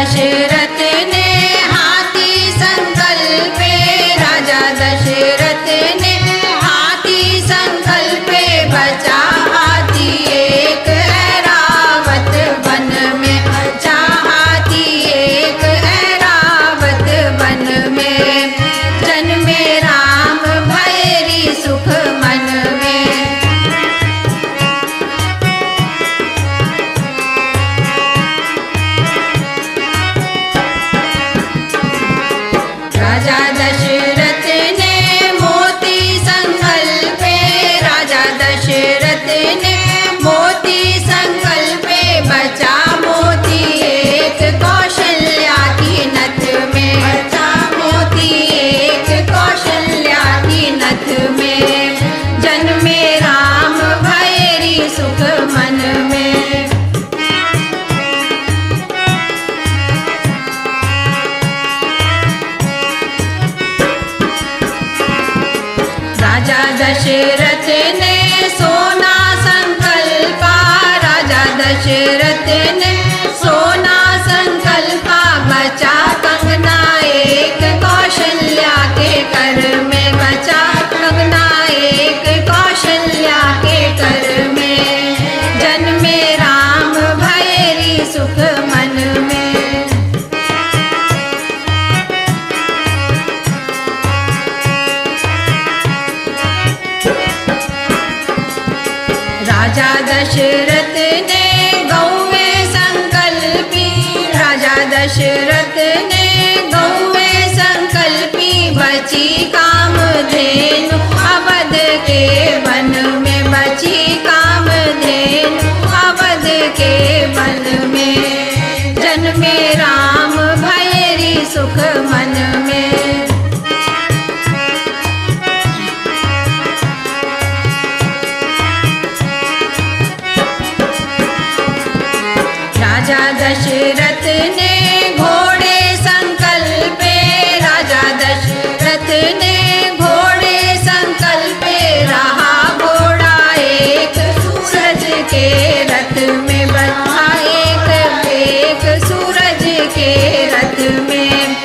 दशरथ ने हाथी संकल्पे, राजा दशरथ ने हाथी संकल्पे, बचा हाथी एक ऐरावत वन में, बचा हाथी एक ऐरावत वन में, जन्मे राम भैरी सुख मन में। राजा दशरथ ने मोती संकल्पे, राजा दशरथ ने मोती संकल्पे, बचा मोती एक कौशल्या की नथ में, बचा मोती एक कौशल्या की नथ में, जन्मे राम भैरी सुख मन में। राजा दशरथ ने सोना संकल्पा, राजा दशरथ ने सोना संकल्पा, बचा कंगना एक कौशल्या के कर में, बचा कंगना एक कौशल्या के कर में, जन्मे राम भैरी सुख मन में। राजा दशरथ ने गौवे संकल्पी, राजा दशरथ ने गौवे संकल्पी, बची कामधेनु अवध के वन में, बची कामधेनु अवध के वन में, जन्मे राम भैरी सुख मन में। राजा दशरथ ने घोड़े संकल्पे, राजा दशरथ ने घोड़े संकल्पे, रहा घोड़ा एक सूरज के रथ में, बचा एक सूरज के रथ में,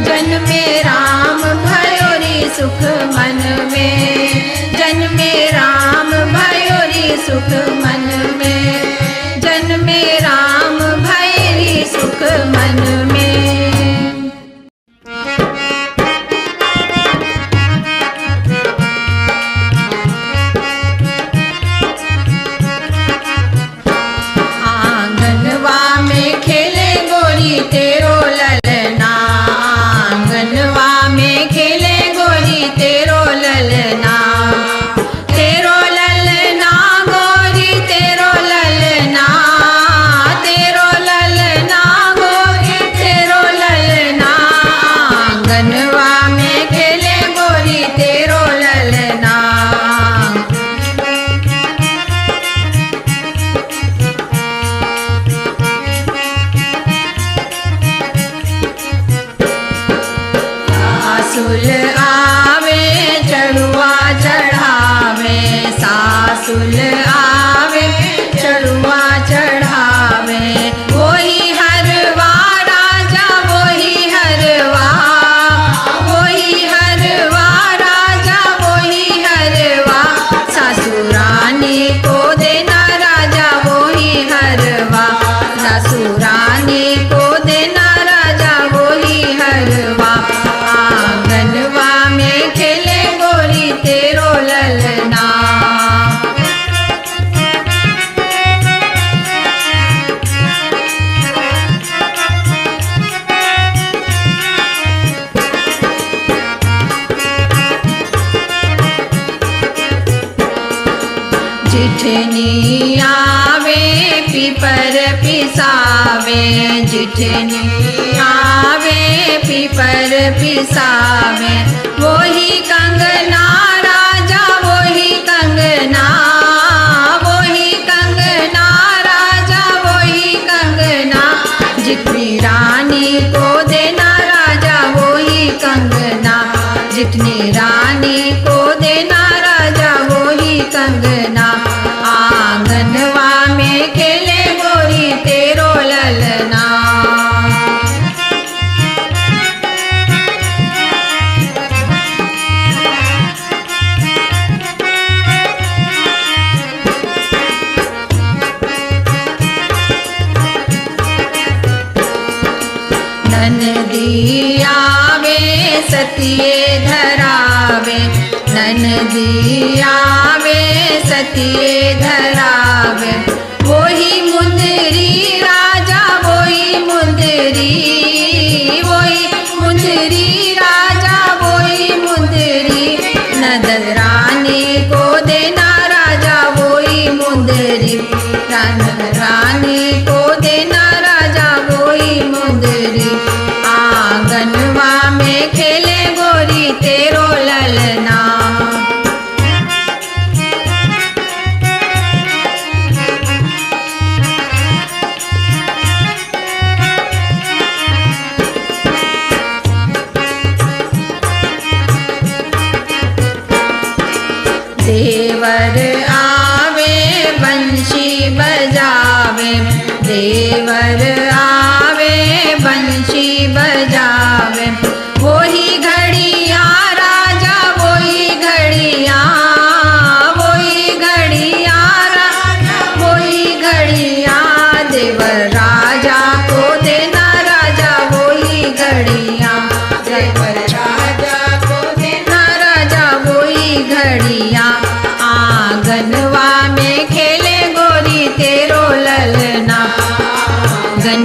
जन्मे राम भयोरी सुख मन में, जन्मे राम भयोरी सुख मन में, जन्मे राम भैरी सुख मन में। आंगनवा में खेले गोरी तेरो ललना, आंगनवा में खेले गोरी तेरो ललना, तेरो ललना गोरी तेरो ललना, तेरो ललना गोरी तेरो ललना, आंगनवा में खेले गोरी तेरो ललना। सासुल आवे चढ़ुआ चढ़ावे, सासुल आवे चढ़ुआ चढ़ावे, वही हरवा राजा वही हरवा, वही हरवा राजा वही हरवा, सासुरानी को देना राजा वही हरवा, सासुरानी को देना राजा वही हरवा। आंगनवा में खेले गोरी तेरो ललना, जिठनी आवे पीपर पिसावे, जिठनी आवे पीपर पिसावे, वही कंगना राजा वही कंगना, वही कंगना राजा वही कंगना, जितनी रानी को देना राजा वही कंगना, जितनी रानी को देना राजा वही कंगना। आंगनवा में खेले गोरी तेरो ललना, ननदी आवे सतिये धरावे, ननदी आवे सतिये धरावे। वही मुंदरी राजा वही मुंदरी, वही मुंदरी राजा वही मुंदरी। नंद रानी को देना राजा वही मुंदरी, नंद रानी को देना राजा वही मुंदरी। आंगनवा में खेले गोरी तेरो ललना, देवर आवे बंशी बजावे, देवर आवे बंशी बजावे। वही घड़िया राजा वही घड़िया, वही घड़िया राजा वही घड़िया। देवर राजा को देना राजा वही घड़िया, देवर राजा को देना राजा वही घड़िया। आंगनवा में खेले गोरी तेरो ललना, आंगन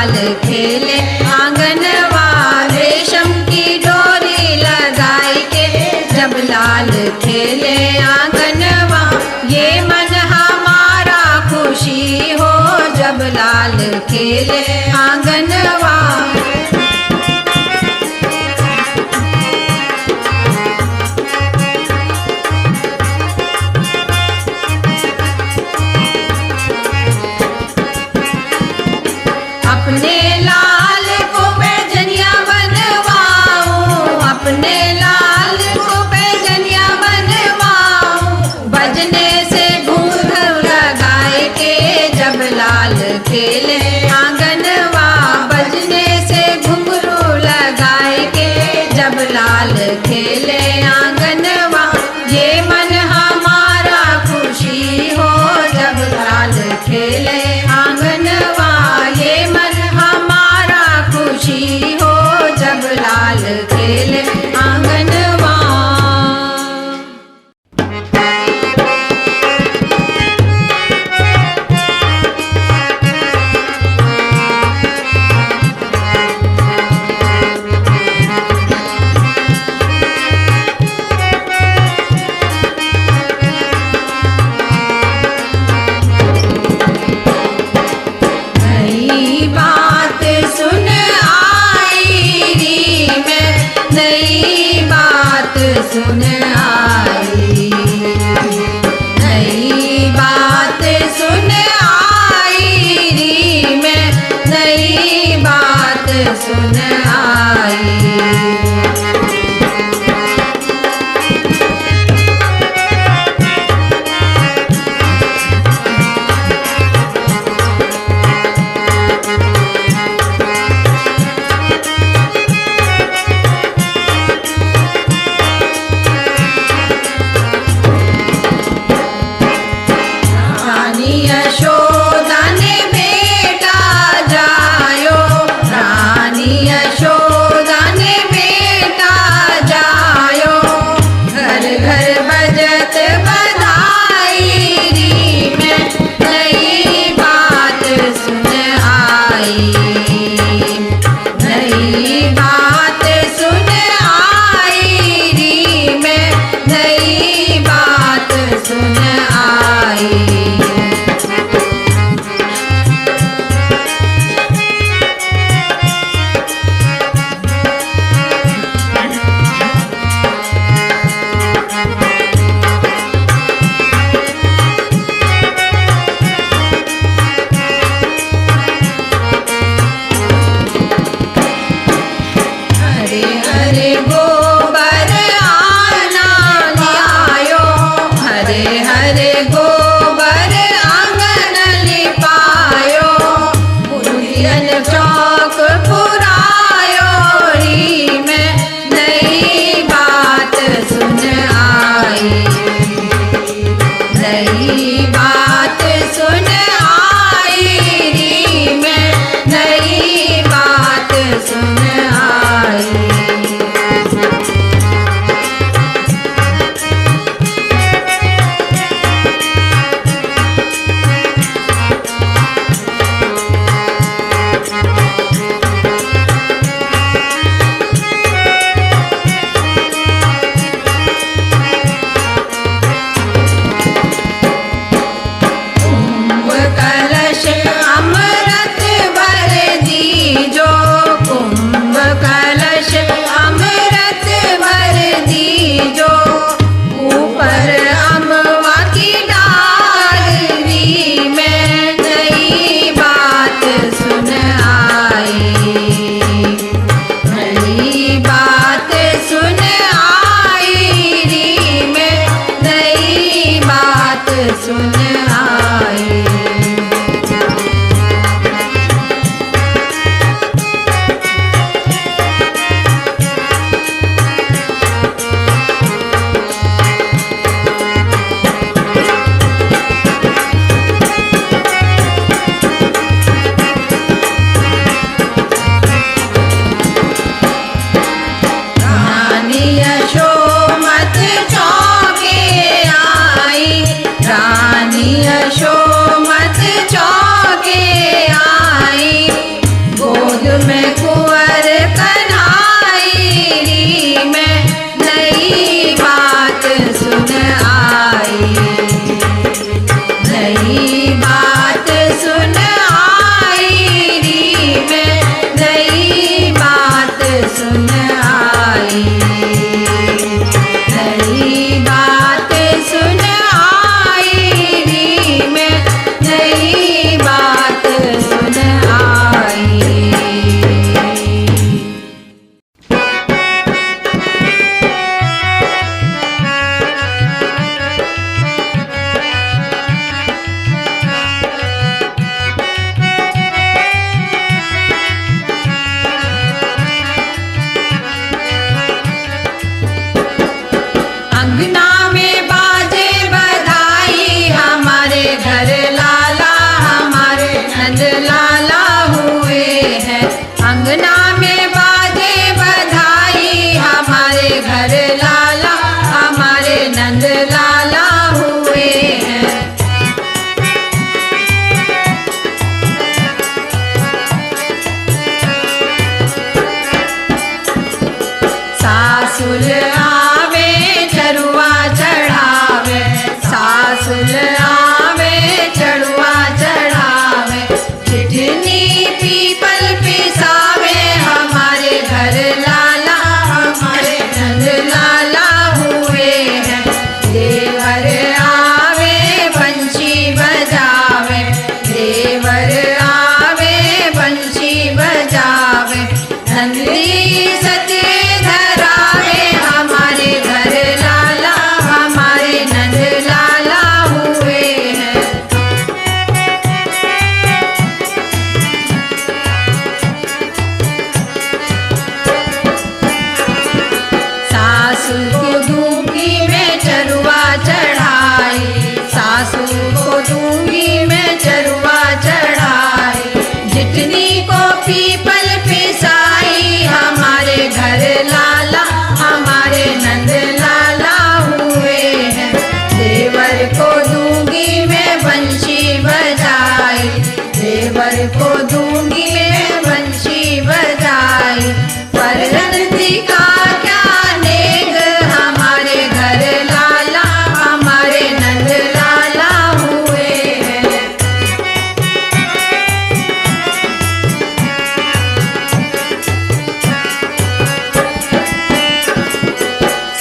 लाल खेले आंगनवा रेशम की डोरी लगाई के जब लाल खेले आंगनवा ये मन हमारा खुशी हो जब लाल खेले आंगनवा। अपने लाल को पैजनिया बनवाऊं अपने लाल को पैजनिया बनवाऊं बजने से घूंघरू लगाए के जब लाल खेले आंगनवा बजने से घुंघरू लगाए के जब लाल खेले आंगनवा ये मन हमारा खुशी हो जब लाल खेले आंगनवा ये मन हमारा खुशी हो जब लाल खेले आंगनवा। नई बात सुन आई री मैं नई बात सुन आई नई बात सुन आई री मैं नई बात सुन आई। रानी यशोदा ने बेटा जायो रानी यशोदा ने बेटा जायो घर घर बजत बधाई री मैं नई बात सुन आई नई बात सुन आई री मैं नई बात सुन आई। हरे हरे गोबर आना लियायो हरे हरे गोबर आंगन लिपायो बुढ़ियन चौक पुरायो री मैं नई बात सुन आई नई बात सुन आई री मैं नई बात सुन आई। को पीपल पिसाई, हमारे घर लाला हमारे नंद लाला हुए हैं। देवर को दूंगी मैं बंशी बजाई, देवर को दूंगी मैं बंशी बजाई। परनती का क्या नेग, हमारे घर लाला हमारे नंद लाला हुए हैं।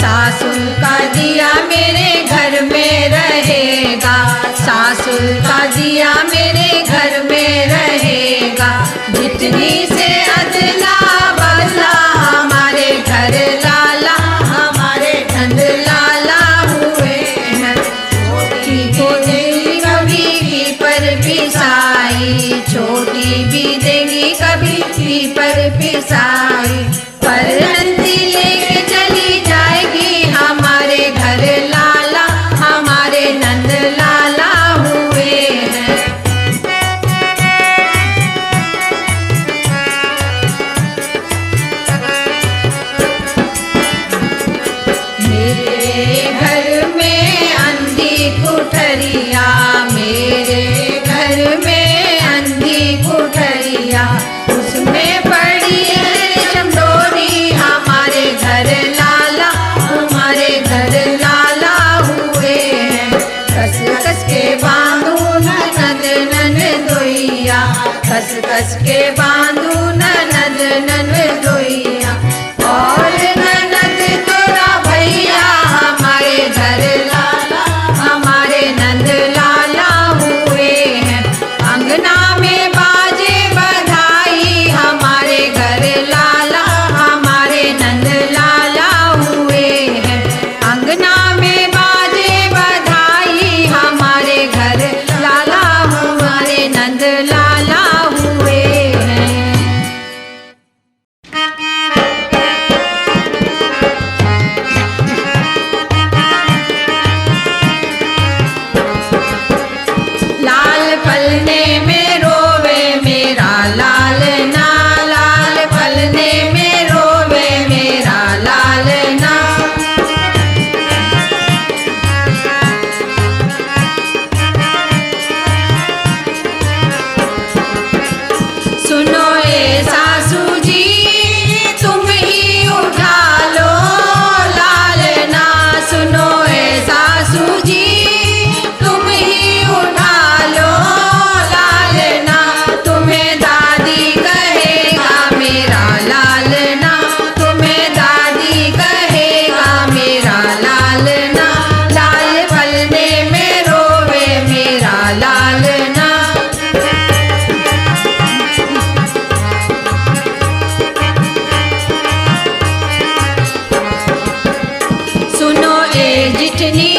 सासुर का दिया मेरे घर में रहेगा, सासुर का दिया मेरे घर में रहेगा। जितनी से अदला बदला हमारे घर लाला हमारे नंद लाला हुए हैं। छोटी को देगी कभी पीपर पिसाई, छोटी भी देगी कभी पीपर पिसाई। परनती लेके चली जाएगी, हमारे घर लाला हमारे नंद लाला हुए हैं। मेरे घर में अंधी कुठरिया, मेरे घर में अंधी कुठरिया, उसमें पड़ी है रेशम डोरी, हमारे घर लाला हमारे घर लाला हुए हैं। कस कस के बांधू ननद ननदोइया, कस कस के बांधू ननद ननदोइया। और ननद तोरा भैया, हमारे घर लाला हमारे नंद लाला हुए हैं। अंगना में बाजे बधाई, हमारे घर लाला हमारे नंद लाला हुए हैं। अंगना में बाजे बधाई, हमारे घर लाला हमारे नंद लाला हुए हैं। लाल पलने में रोवे मेरा लाल ना, लाल पलने में रोवे मेरा लाल ना। सुनो ए सासू जी तुम ही उठा लो लाल ना, सुनो ए सासू जी तुम ही उठा लो लाल ना। तुम्हें दादी कहेगा मेरा लाल ना, तुम्हें दादी कहेगा मेरा लाल ना। लाल पलने में रोवे मेरा लाल ना। सुनो ए जितनी